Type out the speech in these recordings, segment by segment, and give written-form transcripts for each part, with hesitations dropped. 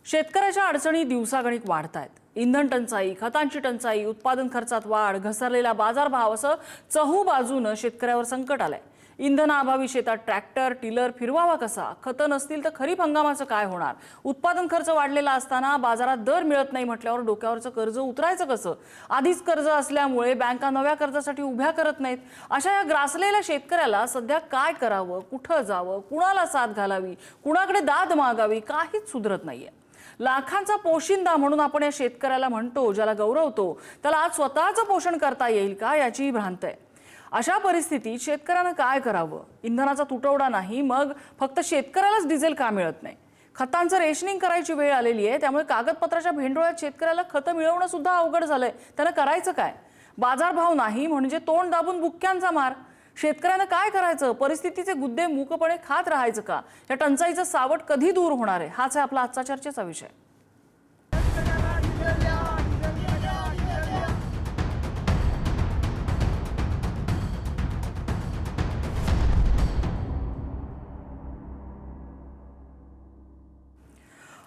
शेतकऱ्याच्या अडचणी दिवसागणिक वाढत आहेत. इंधन टंचाई, खतांची टंचाई, उत्पादन खर्चात वाढ, घसरलेला बाजारभाव असं चहूबाजूनं शेतकऱ्यावर संकट आलंय. इंधनाअभावी शेतात ट्रॅक्टर, टिलर फिरवावा कसा? खतं नसतील तर खरीप हंगामाचं काय होणार? उत्पादन खर्च वाढलेला असताना बाजारात दर मिळत नाही म्हटल्यावर डोक्यावरचं कर्ज उतरायचं कसं? आधीच कर्ज असल्यामुळे बँका नव्या कर्जासाठी उभ्या करत नाहीत. अशा या ग्रासलेल्या शेतकऱ्याला सध्या काय करावं, कुठं जावं, कुणाला साथ घालावी, कुणाकडे दाद मागावी, काहीच सुधरत नाहीये. लाखांचा पोशिंदा म्हणून आपण या शेतकऱ्याला म्हणतो, ज्याला गौरवतो, त्याला आज स्वतःचं पोषण करता येईल का याची भ्रांत आहे. अशा परिस्थितीत शेतकऱ्यानं काय करावं? इंधनाचा तुटवडा नाही, मग फक्त शेतकऱ्यालाच डिझेल का मिळत नाही? खतांचं रेशनिंग करायची वेळ आलेली आहे, त्यामुळे कागदपत्राच्या भेंडोळ्यात शेतकऱ्याला खतं मिळवणं सुद्धा अवघड झालंय. त्यानं करायचं काय? बाजारभाव नाही म्हणजे तोंड दाबून बुक्क्यांचा मार. शेतकऱ्यानं काय करायचं? परिस्थितीचे गुद्दे मूकपणे खात राहायचं का? या टंचाईचं सावट कधी दूर होणार आहे? हाच आहे आपला आजचा चर्चेचा विषय.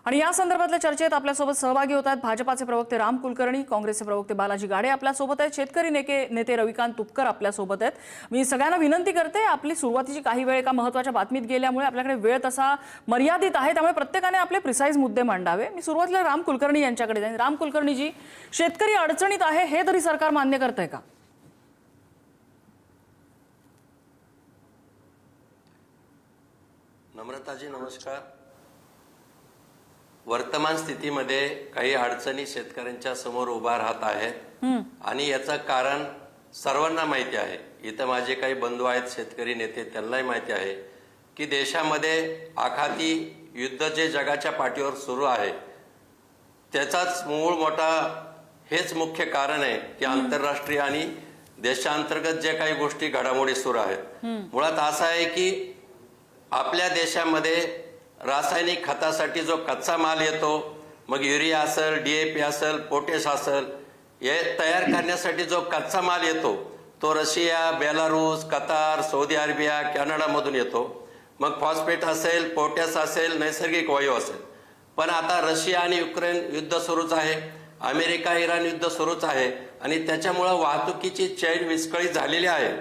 आणि या संदर्भातल्या चर्चेत आपल्यासोबत सहभागी होत आहेत भाजपाचे प्रवक्ते राम कुलकर्णी, काँग्रेसचे प्रवक्ते बालाजी गाडे आपल्यासोबत आहेत, शेतकरी नेते रविकांत तुपकर आपल्यासोबत आहेत. मी सगळ्यांना विनंती करते, आपली सुरुवातीची काही वेळ एका महत्त्वाच्या बातमीत गेल्यामुळे आपल्याकडे वेळ तसा मर्यादित आहे, त्यामुळे प्रत्येकाने आपले प्रिसाईज मुद्दे मांडावे. मी सुरुवातीला राम कुलकर्णी यांच्याकडे जाईन. राम कुलकर्णीजी, शेतकरी अडचणीत आहे हे तरी सरकार मान्य करतंय का? नम्रताजी नमस्कार. वर्तमान स्थितीमध्ये काही अडचणी शेतकऱ्यांच्या समोर उभा राहत आहेत आणि याचं कारण सर्वांना माहिती आहे. इथं माझे काही बंधू आहेत शेतकरी नेते, त्यांनाही माहिती आहे की देशामध्ये आखाती युद्ध जे जगाच्या पाठीवर सुरू आहे त्याचाच मूळ मोठा हेच मुख्य कारण आहे की आंतरराष्ट्रीय आणि देशांतर्गत जे काही गोष्टी घडामोडी सुरू आहेत. मुळात असं आहे की आपल्या देशामध्ये रासायनिक खतासाठी जो कच्चा माल येतो, मग युरिया असेल, DAP असेल, पोटॅश असेल, हे तयार करण्यासाठी जो कच्चा माल येतो तो Russia, Belarus, Qatar, Saudi Arabia, कॅनडामधून येतो. मग फॉस्फेट असेल, पोटॅश असेल, नैसर्गिक वायू असेल. पण आता रशिया आणि युक्रेन युद्ध सुरूच आहे, अमेरिका इराण युद्ध सुरूच आहे आणि त्याच्यामुळं वाहतुकीची चैन विस्कळीत झालेली आहे.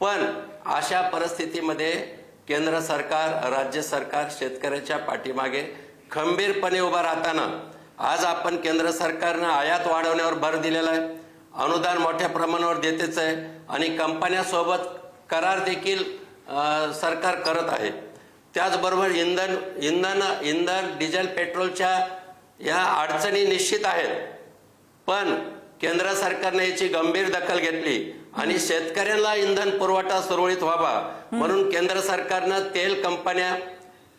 पण अशा परिस्थितीमध्ये केंद्र सरकार, राज्य सरकार शेतकऱ्याच्या पाठीमागे खंबीरपणे उभा राहताना आज आपण केंद्र सरकारनं आयात वाढवण्यावर भर दिलेला आहे, अनुदान मोठ्या प्रमाणावर देतेच आहे आणि कंपन्यासोबत करार देखील सरकार करत आहे. त्याचबरोबर इंधन डिझेल पेट्रोलच्या या अडचणी निश्चित आहेत, पण केंद्र सरकारने याची गंभीर दखल घेतली आणि शेतकऱ्यांना इंधन पुरवठा सुरळीत व्हावा म्हणून केंद्र सरकारनं तेल कंपन्या,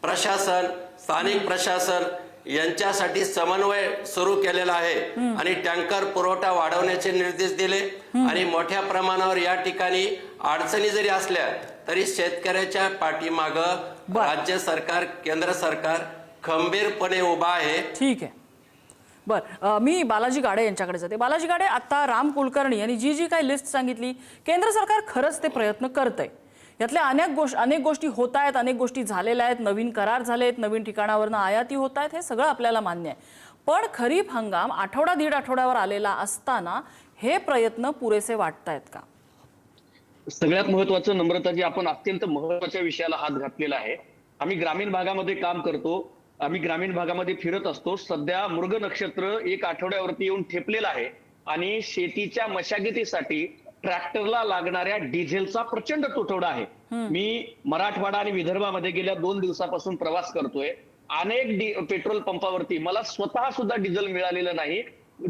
प्रशासन, स्थानिक प्रशासन यांच्यासाठी समन्वय सुरू केलेला आहे आणि टँकर पुरवठा वाढवण्याचे निर्देश दिले आणि मोठ्या प्रमाणावर या ठिकाणी अडचणी जरी असल्या तरी शेतकऱ्याच्या पाठीमागं राज्य सरकार, केंद्र सरकार खंबीरपणे उभा आहे. ठीक आहे, बर. मी बालाजी गाडे यांच्याकडे जाते. बालाजी गाडे, आता राम कुलकर्णी यांनी जी काही लिस्ट सांगितली, केंद्र सरकार खरंच ते प्रयत्न करतंय. यातल्या अनेक गोष्टी होत आहेत, अनेक गोष्टी झालेल्या आहेत, नवीन करार झालेत, नवीन ठिकाणावरनं आयाती होत आहेत, हे सगळं आपल्याला मान्य आहे. पण खरीप हंगाम आठवडा दीड आठवड्यावर आलेला असताना हे प्रयत्न पुरेसे वाटतायत का? सगळ्यात महत्वाचं नम्रताजी, आपण अत्यंत महत्वाच्या विषयाला हात घातलेला आहे. आम्ही ग्रामीण भागामध्ये काम करतो, आम्ही ग्रामीण भागामध्ये फिरत असतो. सध्या मृग नक्षत्र एक आठवड्यावरती येऊन ठेपलेलं आहे आणि शेतीच्या मशागतीसाठी ट्रॅक्टरला लागणाऱ्या डिझेलचा प्रचंड तुटवडा आहे. मी मराठवाडा आणि विदर्भामध्ये गेल्या 2 दिवसापासून प्रवास करतोय. अनेक पेट्रोल पंपावरती मला स्वतः सुद्धा डिझेल मिळालेलं नाही.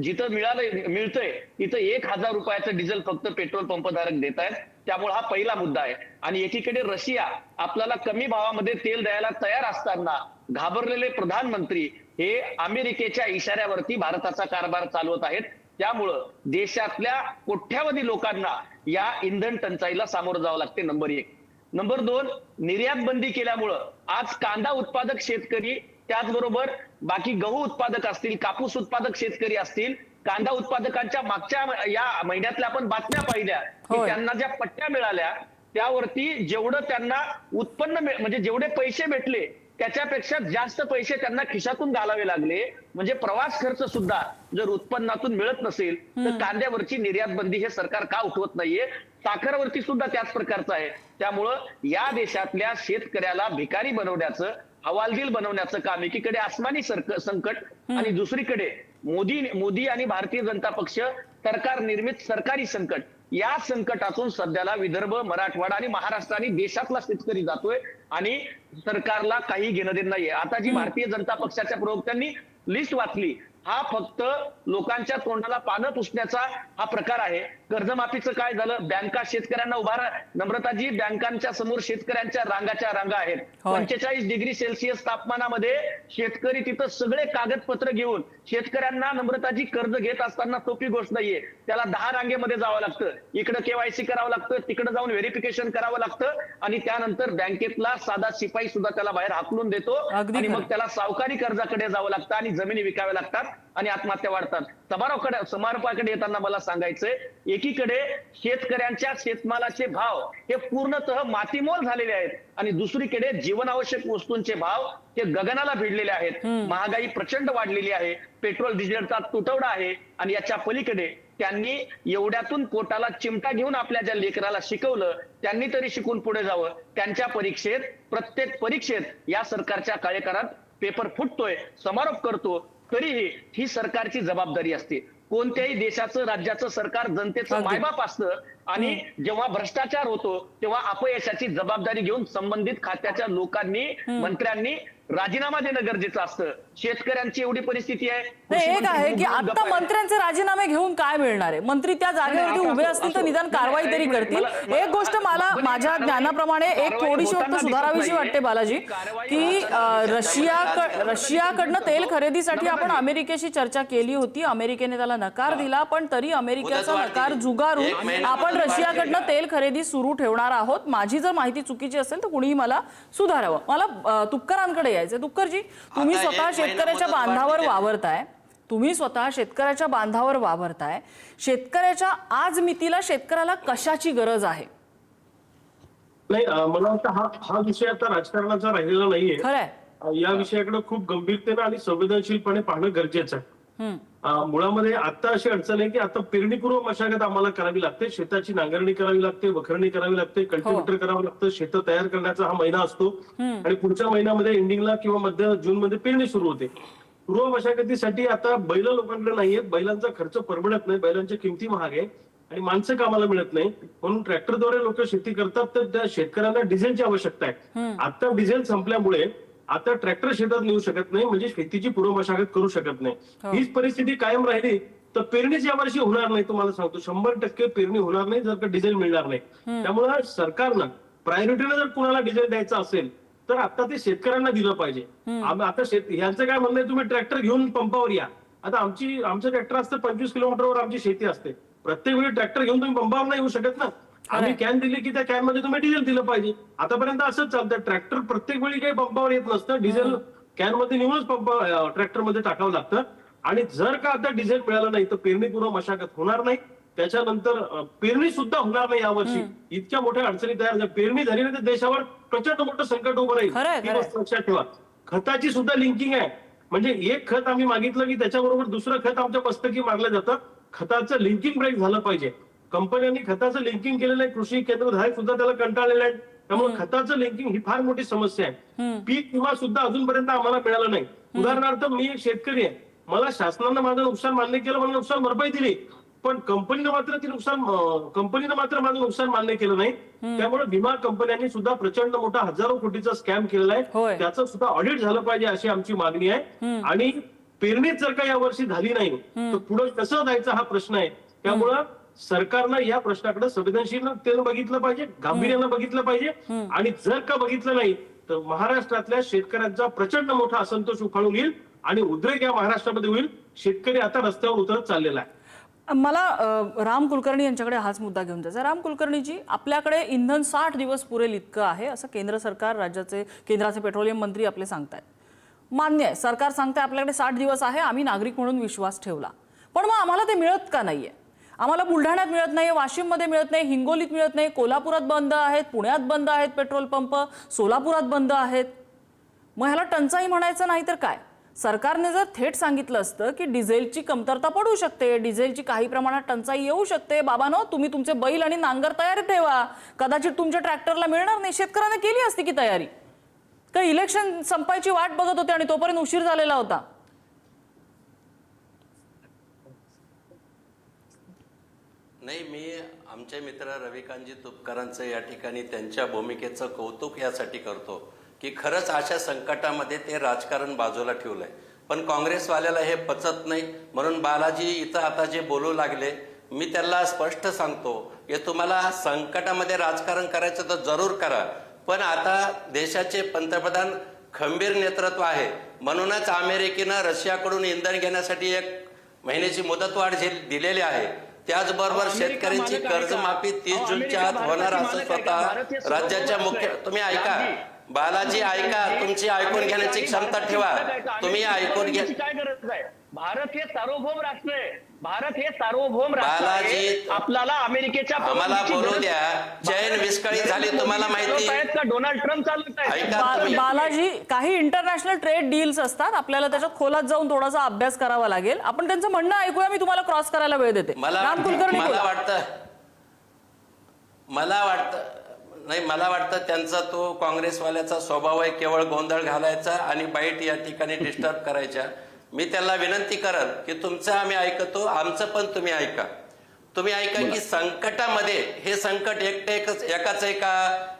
जिथं मिळतंय तिथं 1000 रुपयाचं डिझेल फक्त पेट्रोल पंपधारक देत आहेत. त्यामुळे हा पहिला मुद्दा आहे. आणि एकीकडे रशिया आपल्याला कमी भावामध्ये तेल द्यायला तयार असताना घाबरलेले प्रधानमंत्री हे अमेरिकेच्या इशाऱ्यावरती भारताचा कारभार चालवत आहेत. त्यामुळं देशातल्या कोट्यावधी लोकांना या इंधन टंचाईला सामोरं जावं लागते. नंबर 1. नंबर 2, निर्यात बंदी केल्यामुळं आज कांदा उत्पादक शेतकरी, त्याचबरोबर बाकी गहू उत्पादक असतील, कापूस उत्पादक शेतकरी असतील, कांदा उत्पादकांच्या मागच्या या महिन्यातल्या आपण बातम्या पाहिल्या की त्यांना ज्या पट्ट्या मिळाल्या त्यावरती जेवढं त्यांना उत्पन्न म्हणजे जेवढे पैसे भेटले त्याच्यापेक्षा जास्त पैसे त्यांना खिशातून घालावे लागले. म्हणजे प्रवास खर्च सुद्धा जर उत्पन्नातून मिळत नसेल तर कांद्यावरची निर्यात बंदी हे सरकार का उठवत नाहीये? साखरवरती सुद्धा त्याच प्रकारचं आहे. त्यामुळं या देशातल्या शेतकऱ्याला भिकारी बनवण्याचं, हवालदिल बनवण्याचं काम एकीकडे आसमानी संकट आणि दुसरीकडे मोदी आणि भारतीय जनता पक्ष सरकार निर्मित सरकारी संकट, या संकटातून सध्याला विदर्भ, मराठवाडा आणि महाराष्ट्र आणि देशातला शेतकरी जातोय आणि सरकारला काही घेणं देणं नाहीये. आता जी भारतीय जनता पक्षाच्या प्रवक्त्यांनी लिस्ट वाचली, हा फक्त लोकांच्या तोंडाला पानं पुसण्याचा हा प्रकार आहे. कर्जमाफीचं काय झालं? बँका शेतकऱ्यांना उभारा. नम्रताजी, बँकांच्या समोर शेतकऱ्यांच्या रांगा आहेत. 45 डिग्री सेल्सिअस तापमानामध्ये शेतकरी तिथं सगळे कागदपत्र घेऊन शेतकऱ्यांना, नम्रताजी, कर्ज घेत असताना सोपी गोष्ट नाहीये. त्याला 10 रांगेमध्ये जावं लागतं. इकडे केवायसी करावं लागतं, तिकडे जाऊन व्हेरिफिकेशन करावं लागतं आणि त्यानंतर बँकेतला साधा शिपाई सुद्धा त्याला बाहेर हाकलून देतो आणि मग त्याला सावकारी कर्जाकडे जावं लागतं आणि जमिनी विकाव्या लागतात आणि आत्महत्या वाढतात. समारोपाकडे येताना मला सांगायचंय, एकीकडे शेतकऱ्यांच्या शेतमालाचे भाव हे पूर्णतः मातीमोल झालेले आहेत आणि दुसरीकडे जीवनावश्यक वस्तूंचे भाव हे गगनाला भिडलेले आहेत. महागाई प्रचंड वाढलेली आहे, पेट्रोल डिझेलचा तुटवडा आहे आणि याच्या पलीकडे त्यांनी एवढ्यातून पोटाला चिमटा घेऊन आपल्या ज्या लेकराला शिकवलं, त्यांनी तरी शिकून पुढे जावं. त्यांच्या परीक्षेत, प्रत्येक परीक्षेत या सरकारच्या कार्यकाळात पेपर फुटतोय, समारोप करतो, तरीही ही सरकारची जबाबदारी असते. कोणत्याही देशाचं, राज्याचं सरकार जनतेचं मायबाप असतं आणि जेव्हा भ्रष्टाचार होतो तेव्हा अपयशाची जबाबदारी घेऊन संबंधित खात्याच्या लोकांनी, मंत्र्यांनी राजीनामा देणं गरजेचं असतं. शेतकऱ्यांची एवढी परिस्थिती आहे. एक आहे की आता मंत्र्यांचे राजीनामे घेऊन काय मिळणार आहे? मंत्री त्या जागेवरती उभे असतील तर निदान कारवाई तरी करतील. एक गोष्ट मला माझ्या ज्ञानाप्रमाणे एक थोडीशी फक्त सुधारावीशी वाटते बालाजी, की रशियाकडनं तेल खरेदीसाठी आपण अमेरिकेशी चर्चा केली होती. अमेरिकेने त्याला नकार दिला, पण तरी अमेरिकेचा नकार झुगारून आपण रशियाकडनं तेल खरेदी सुरू ठेवणार आहोत. माझी जर माहिती चुकीची असेल तर कुणीही मला सुधारावं. मला तुपकरांकडे यायचं. तुपकरजी, तुम्ही स्वतः शेतकऱ्याच्या बांधावर वावरताय, शेतकऱ्याच्या आज मितीला शेतकऱ्याला कशाची गरज आहे? नाही, मला वाटतं हा विषय आता राजकारणाचा राहिलेला नाहीये. खरंय, या विषयाकडे खूप गंभीरतेने आणि संवेदनशीलपणे पाहणं गरजेचं आहे. मुळामध्ये आता अशी अडचण आहे की आता पेरणीपूर्व मशागत आम्हाला करावी लागते, शेताची नांगरणी करावी लागते, वखरणी करावी लागते, कल्टिवेटर करावं लागतं, शेतं तयार करण्याचा हा महिना असतो आणि पुढच्या महिन्यामध्ये एंडिंगला किंवा मध्य जून मध्ये पेरणी सुरू होते. पूर्व मशागतीसाठी आता बैल लोकांकडे नाहीयेत, बैलांचा खर्च परवडत नाही, बैलांच्या किमती महाग आहे आणि माणसं कामाला मिळत नाही, म्हणून ट्रॅक्टरद्वारे लोक शेती करतात. तर त्या शेतकऱ्यांना डिझेलची आवश्यकता आहे. आता डिझेल संपल्यामुळे आता ट्रॅक्टर शेतात नेऊ शकत नाही, म्हणजे शेतीची पूर्व मशागत करू शकत नाही. हीच परिस्थिती कायम राहिली तर पेरणीच यावर्षी होणार नाही. तुम्हाला सांगतो 100% पेरणी होणार नाही जर का डिझेल मिळणार नाही. त्यामुळे सरकारनं प्रायोरिटीने जर कुणाला डिझेल द्यायचं असेल तर आता ते शेतकऱ्यांना दिलं पाहिजे. आता यांचं काय म्हणणं आहे, तुम्ही ट्रॅक्टर घेऊन पंपावर या. आता आमचं ट्रॅक्टर असतं 25 किलोमीटरवर आमची शेती असते. प्रत्येक वेळी ट्रॅक्टर घेऊन तुम्ही पंपावर नाही येऊ शकत ना. आम्ही कॅन दिली की त्या कॅन मध्ये तुम्ही डिझेल दिलं पाहिजे. आतापर्यंत असंच चालतं, ट्रॅक्टर प्रत्येक वेळी काही पंपावर येत नसतं, डिझेल कॅन मध्ये नेऊनच ट्रॅक्टर मध्ये टाकावं लागतं. आणि जर का आता डिझेल मिळालं नाही तर पेरणीपूर्व मशागत होणार नाही, त्याच्यानंतर पेरणी सुद्धा होणार नाही यावर्षी. इतक्या मोठ्या अडचणी तयार झाल्या. पेरणी झाली नाही तर देशावर प्रचंड मोठं संकट उभं राहील. ही गोष्ट लक्षात ठेवा. खताची सुद्धा लिंकिंग आहे, म्हणजे एक खत आम्ही मागितलं की त्याच्याबरोबर दुसरं खत आमच्या मस्तकी मारलं जातं. खताचं लिंकिंग ब्रेक झालं पाहिजे. कंपन्यांनी खताचं लिंकिंग केलेलं आहे, कृषी केंद्रधारक सुद्धा त्याला कंटाळलेलं आहे. त्यामुळे खताचं लिंकिंग ही फार मोठी समस्या आहे. पीक विमा सुद्धा अजूनपर्यंत आम्हाला मिळाला नाही. उदाहरणार्थ मी एक शेतकरी आहे, मला शासनानं माझं नुकसान मान्य केलं, मला नुकसान भरपाई दिली, पण कंपनीनं मात्र माझं नुकसान मान्य केलं नाही. त्यामुळे विमा कंपन्यांनी सुद्धा प्रचंड मोठा हजारो कोटीचा स्कॅम केलेला आहे. त्याचं सुद्धा ऑडिट झालं पाहिजे अशी आमची मागणी आहे. आणि पेरणीच जर का यावर्षी झाली नाही तर पुढे कसं जायचं हा प्रश्न आहे. त्यामुळं सरकारनं या प्रश्नाकडे संवेदनशीलतेनं बघितलं पाहिजे, गांभीर्यानं बघितलं पाहिजे. आणि जर का बघितलं नाही तर महाराष्ट्रातल्या शेतकऱ्यांचा प्रचंड मोठा असंतोष उफाळून येईल आणि उद्रेक या महाराष्ट्रामध्ये होईल. शेतकरी आता रस्त्यावर उतरत चाललेला आहे. मला राम कुलकर्णी यांच्याकडे हाच मुद्दा घेऊन जायचा. राम कुलकर्णीजी, आपल्याकडे इंधन 60 दिवस पुरेल इतकं आहे असं केंद्र सरकार, केंद्राचे पेट्रोलियम मंत्री आपले सांगतायत. मान्य आहे, सरकार सांगते आपल्याकडे 60 दिवस आहे, आम्ही नागरिक म्हणून विश्वास ठेवला. पण मग आम्हाला ते मिळत का नाहीये? आम्हाला बुलढाण्यात मिळत नाही, वाशिममध्ये मिळत नाही, हिंगोलीत मिळत नाही, कोल्हापुरात बंद आहेत, पुण्यात बंद आहेत पेट्रोल पंप, सोलापुरात बंद आहेत. मग ह्याला टंचाई म्हणायचं नाही तर काय? सरकारने जर थेट सांगितलं असतं की डिझेलची कमतरता पडू शकते, डिझेलची काही प्रमाणात टंचाई येऊ शकते, बाबांनो तुम्ही तुमचे बैल आणि नांगर तयारी ठेवा, कदाचित तुमच्या ट्रॅक्टरला मिळणार नाही, शेतकऱ्याने केली असती की तयारी. का इलेक्शन संपायची वाट बघत होते आणि तोपर्यंत उशीर झालेला होता? नाही, मी आमचे मित्र रविकांतजी तुपकरांचं या ठिकाणी त्यांच्या भूमिकेचं कौतुक यासाठी करतो की खरंच अशा संकटामध्ये ते राजकारण बाजूला ठेवलंय. पण काँग्रेसवाल्याला हे पचत नाही, म्हणून बालाजी इथं आता जे बोलू लागले, मी त्यांना स्पष्ट सांगतो की तुम्हाला संकटामध्ये राजकारण करायचं तर जरूर करा, पण आता देशाचे पंतप्रधान खंबीर नेतृत्व आहे, म्हणूनच अमेरिकेनं रशियाकडून इंधन घेण्यासाठी 1 महिन्याची मुदतवाढ दिलेली आहे. त्याचबरोबर शेतकऱ्यांची कर्जमाफी 30 जूनच्या आत होणार असं स्वतः राज्याच्या मुख्य, तुम्ही ऐका बालाजी, ऐका, तुमची ऐकून घेण्याची क्षमता ठेवा, तुम्ही ऐकून घ्या. काय गरज आहे? भारत हे सार्वभौम राष्ट्र आहे, भारत हे सार्वभौम राष्ट्र आहे. बालाजी, आपल्याला अमेरिकेच्या आम्हाला बोलू द्या. चैन विस्कळीत झाली तुम्हाला माहिती का? डोनाल्ड ट्रम्प चालत आहे. ऐका तुम्ही. बालाजी, काही इंटरनॅशनल ट्रेड डील्स असतात, आपल्याला त्याच्यात खोलात जाऊन थोडासा अभ्यास करावा लागेल. आपण त्यांचं म्हणणं ऐकूया, मी तुम्हाला क्रॉस करायला वेळ देते. राम कुलकर्णी, मला वाटतं त्यांचा तो काँग्रेसवाल्याचा स्वभाव आहे, केवळ गोंधळ घालायचा आणि बाईट या ठिकाणी डिस्टर्ब करायच्या. मी त्यांना विनंती करल की तुमचं आम्ही ऐकतो, आमचं पण तुम्ही ऐका. तुम्ही ऐका की संकटामध्ये हे संकट एकाच एका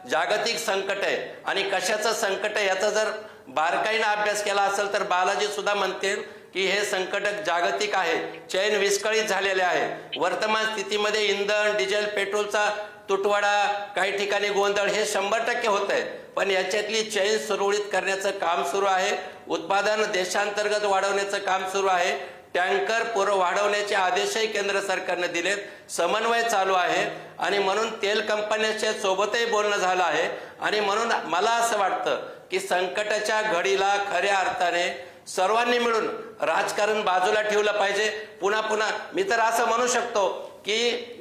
जागतिक संकट आहे आणि कशाचं संकट आहे याचा जर बारकाईनं अभ्यास केला असेल तर बालाजी सुद्धा म्हणतील की हे संकट जागतिक आहे, चैन विस्कळीत झालेले आहे. वर्तमान स्थितीमध्ये इंधन, डिझेल, पेट्रोलचा तुटवडा, काही ठिकाणी गोंधळ हे 100% होत आहे, पण याच्यातली चैन सुरळीत करण्याचं काम सुरू आहे. उत्पादन देशांतर्गत वाढवण्याचं काम सुरू आहे. टँकर वाढवण्याचे आदेशही केंद्र सरकारने दिलेत. समन्वय चालू आहे आणि म्हणून तेल कंपन्यांच्या सोबतही बोलणं झालं आहे. आणि म्हणून मला असं वाटतं की संकटाच्या घडीला खऱ्या अर्थाने सर्वांनी मिळून राजकारण बाजूला ठेवलं पाहिजे. पुन्हा मी तर असं म्हणू शकतो की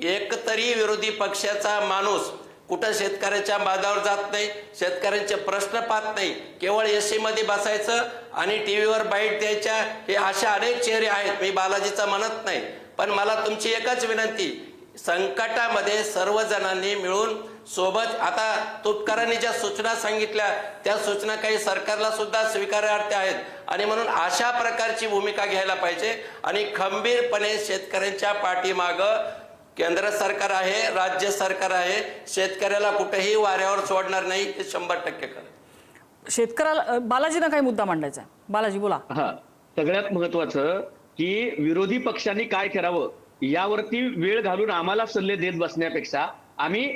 एकतरी विरोधी पक्षाचा माणूस कुठं शेतकऱ्याच्या बाजावर जात नाही, शेतकऱ्यांचे प्रश्न पाहत नाही, केवळ एसी मध्ये बसायचं आणि टीव्हीवर बाईट द्यायच्या. हे अशा अनेक चेहरे आहेत, मी बालाजीचा म्हणत नाही, पण मला तुमची एकच विनंती, संकटामध्ये सर्वजणांनी मिळून सोबत, आता तुपकरांनी ज्या सूचना सांगितल्या त्या सूचना काही सरकारला सुद्धा स्वीकारार्थ आहेत आणि म्हणून अशा प्रकारची भूमिका घ्यायला पाहिजे आणि खंबीरपणे शेतकऱ्यांच्या पाठीमागं केंद्र सरकार आहे, राज्य सरकार आहे, शेतकऱ्याला कुठेही वाऱ्यावर सोडणार नाही, हे 100% खरं. शेतकऱ्याला बालाजीनं काही मुद्दा मांडायचा आहे. बालाजी बोला. हा, सगळ्यात महत्वाचं की विरोधी पक्षांनी काय करावं यावरती वेळ घालून आम्हाला सल्ले देत बसण्यापेक्षा आम्ही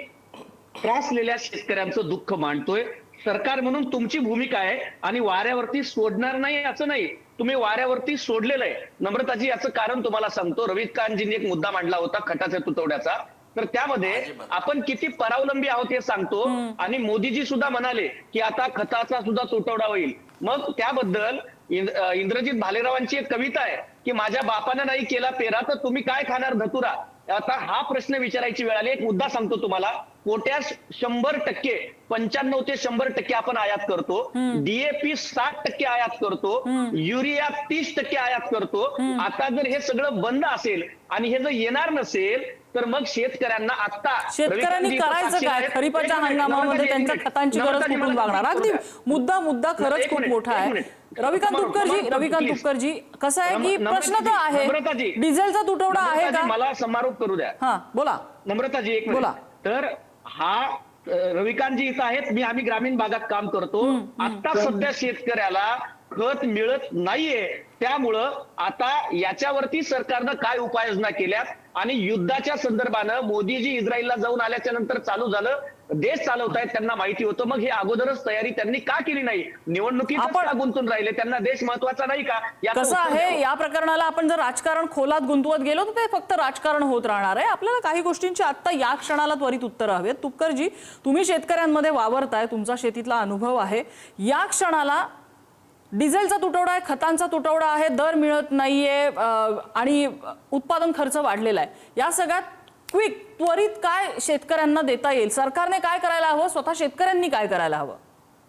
त्रासलेल्या शेतकऱ्यांचं दुःख मांडतोय. सरकार म्हणून तुमची भूमिका आहे आणि वाऱ्यावरती सोडणार नाही असं नाही, तुम्ही वाऱ्यावरती सोडलेलं आहे. नम्रताजी, याचं कारण तुम्हाला सांगतो. रविकांतजींनी एक मुद्दा मांडला होता खताच्या तुटवड्याचा, तर त्यामध्ये आपण किती परावलंबी आहोत हे सांगतो. आणि मोदीजी सुद्धा म्हणाले की आता खताचा सुद्धा तुटवडा होईल. मग त्याबद्दल इंद्रजित भालेरावांची एक कविता आहे की माझ्या बापानं नाही केला पेरा तर तुम्ही काय खाणार धतुरा. आता हा प्रश्न विचारायची वेळ आली. एक मुद्दा सांगतो तुम्हाला. पोटॅश 100%, 95 ते 100% आपण आयात करतो. डीएपी 60% आयात करतो. युरिया 30% आयात करतो. आता जर हे सगळं बंद असेल आणि हे जर येणार नसेल तर मग शेतकऱ्यांना आता शेतकऱ्यांनी करायचं काय? खरीपाच्या हंगामामध्ये त्यांच्या खतांची गरज कुठून लागणार? अगदी मुद्दा खरंच खूप मोठा आहे. रविकांत तुपकरजी, कसं आहे की प्रश्न तर आहे, डिझेलचा तुटवडा आहे का? मला समारोप करू द्या. हा, बोला नम्रताजी, एक बोला. तर हा रविकांतजी इथं आहेत, आम्ही ग्रामीण भागात काम करतो. आता सध्या शेतकऱ्याला खत मिळत नाहीये, त्यामुळं आता याच्यावरती सरकारनं काय उपाययोजना केल्यात आणि युद्धाच्या संदर्भानं मोदीजी इस्रायलला जाऊन आल्याच्या नंतर चालू झालं, देश चालवतायत, त्यांना माहिती होतं. मग हे अगोदरच तयारी त्यांनी का केली नाही? निवडणुकीत गुंतून राहिले, त्यांना देश महत्वाचा नाही का? कसं आहे, या प्रकरणाला आपण जर राजकारण खोलात गुंतवत गेलो तर ते फक्त राजकारण होत राहणार आहे. आपल्याला काही गोष्टींची आता या क्षणाला त्वरित उत्तरं हवीत. तुपकरजी, तुम्ही शेतकऱ्यांमध्ये वावरताय, तुमचा शेतीतला अनुभव आहे. या क्षणाला डिझेलचा तुटवडा आहे, खतांचा तुटवडा आहे, दर मिळत नाहीये आणि उत्पादन खर्च वाढलेला आहे. या सगळ्यात त्वरित काय शेतकऱ्यांना देता येईल? सरकारने काय करायला हवं? स्वतः शेतकऱ्यांनी काय करायला हवं?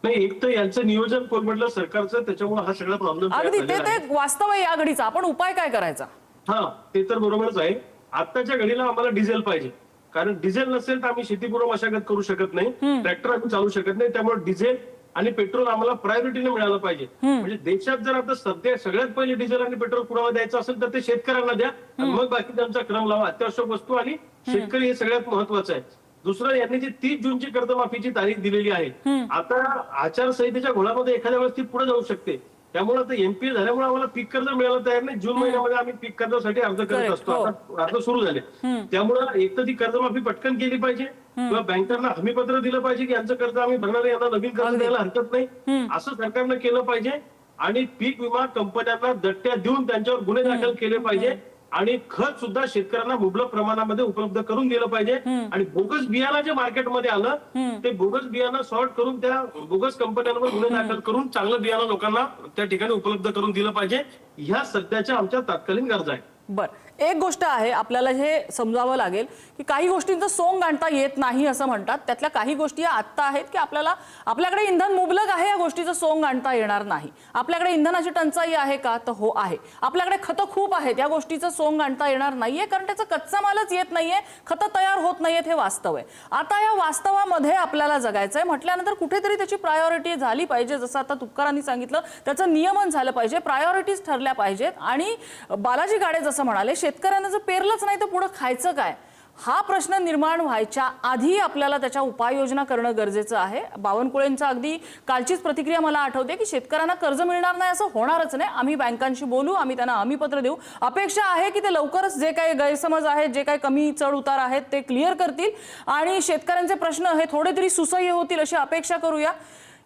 नाही, एक तर यांचं नियोजन कोलमडलं सरकारचं, त्याच्यामुळे हा सगळा प्रॉब्लेम अगदी ते वास्तव आहे या घडीचा. आपण उपाय काय करायचा? हा, ते तर बरोबरच आहे. आत्ताच्या घडीला आम्हाला डिझेल पाहिजे, कारण डिझेल नसेल तर आम्ही शेतीपूर्व मशागत करू शकत नाही, ट्रॅक्टर आम्ही चालू शकत नाही. त्यामुळे डिझेल आणि पेट्रोल आम्हाला प्रायोरिटीने मिळालं पाहिजे. म्हणजे देशात जर आता सध्या सगळ्यात पहिले डिझेल आणि पेट्रोल पुरावा द्यायचा असेल तर ते शेतकऱ्यांना द्या, आणि मग बाकी त्यांचा क्रम लावा. अत्यावश्यक वस्तू आणि शेतकरी हे सगळ्यात महत्वाचं आहे. दुसरं, यांनी जी 30 जूनची कर्जमाफीची तारीख दिलेली आहे, आता आचारसंहितेच्या घोळामध्ये एखाद्या वेळेस ती पुढे जाऊ शकते. त्यामुळे आता एमपी झाल्यामुळे आम्हाला पीक कर्ज मिळायला तयार नाही. जून महिन्यामध्ये आम्ही पीक कर्जासाठी अर्ज करत असतो. आता अर्ज सुरू झाले. त्यामुळे एक तर ती कर्जमाफी पटकन केली पाहिजे, किंवा बँकांना हमीपत्र दिलं पाहिजे की यांचं कर्ज आम्ही भरणार, यांना नवीन कर्ज द्यायला हरकत नाही, असं सरकारनं केलं पाहिजे. आणि पीक विमा कंपन्यांना दट्ट्या देऊन त्यांच्यावर गुन्हे दाखल केले पाहिजे, आणि खत सुद्धा शेतकऱ्यांना मुबलक प्रमाणामध्ये उपलब्ध करून दिलं पाहिजे. आणि बोगस बियाणं जे मार्केटमध्ये आलं, ते बोगस बियाणं सॉर्ट करून त्या बोगस कंपन्यांवर गुन्हे दाखल करून चांगलं बियाणं लोकांना त्या ठिकाणी उपलब्ध करून दिलं पाहिजे. ह्या सध्याच्या आमच्या तात्कालीन गरजा आहेत. बर, एक गोष्ट आहे आपल्याला हे समजावं लागेल की काही गोष्टींचं सोंग आणता येत नाही असं म्हणतात. त्यातल्या काही गोष्टी आत्ता आहेत की आपल्याकडे इंधन मुबलक आहे, या गोष्टीचं सोंग आणता येणार नाही. आपल्याकडे इंधनाची टंचाई आहे का? तर हो आहे. आपल्याकडे खतं खूप आहेत, या गोष्टीचं सोंग आणता येणार नाहीये, कारण त्याचा कच्चा मालच येत नाहीये, खतं तयार होत नाहीयेत, हे वास्तव आहे. आता या वास्तवामध्ये आपल्याला जगायचंय म्हटल्यानंतर कुठेतरी त्याची प्रायोरिटी झाली पाहिजे. जसं आता तुपकरांनी सांगितलं, त्याचं नियमन झालं पाहिजे, प्रायोरिटीज ठरल्या पाहिजेत. आणि बालाजी गाडे जसं म्हणाले, शेतकऱ्यांना जर पेरलंच नाही तर पुढे खायचं काय, हा प्रश्न निर्माण व्हायच्या आधी आपल्याला त्याच्या उपाययोजना करणं गरजेचं आहे. बावनकुळेंचा अगदी कालचीच प्रतिक्रिया मला आठवते की शेतकऱ्यांना कर्ज मिळणार नाही असं होणारच नाही, आम्ही बँकांशी बोलू, आम्ही त्यांना हमीपत्र देऊ. अपेक्षा आहे की ते लवकरच जे काही गैरसमज आहेत, जे काही कमी चढ उतार आहेत ते क्लिअर करतील आणि शेतकऱ्यांचे प्रश्न हे थोडे तरी सुसह्य होतील अशी अपेक्षा करूया.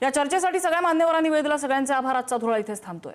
या चर्चेसाठी सगळ्या मान्यवरांनी वेळ दिला, सगळ्यांचे आभार. आजचा धुळा इथेच थांबतोय.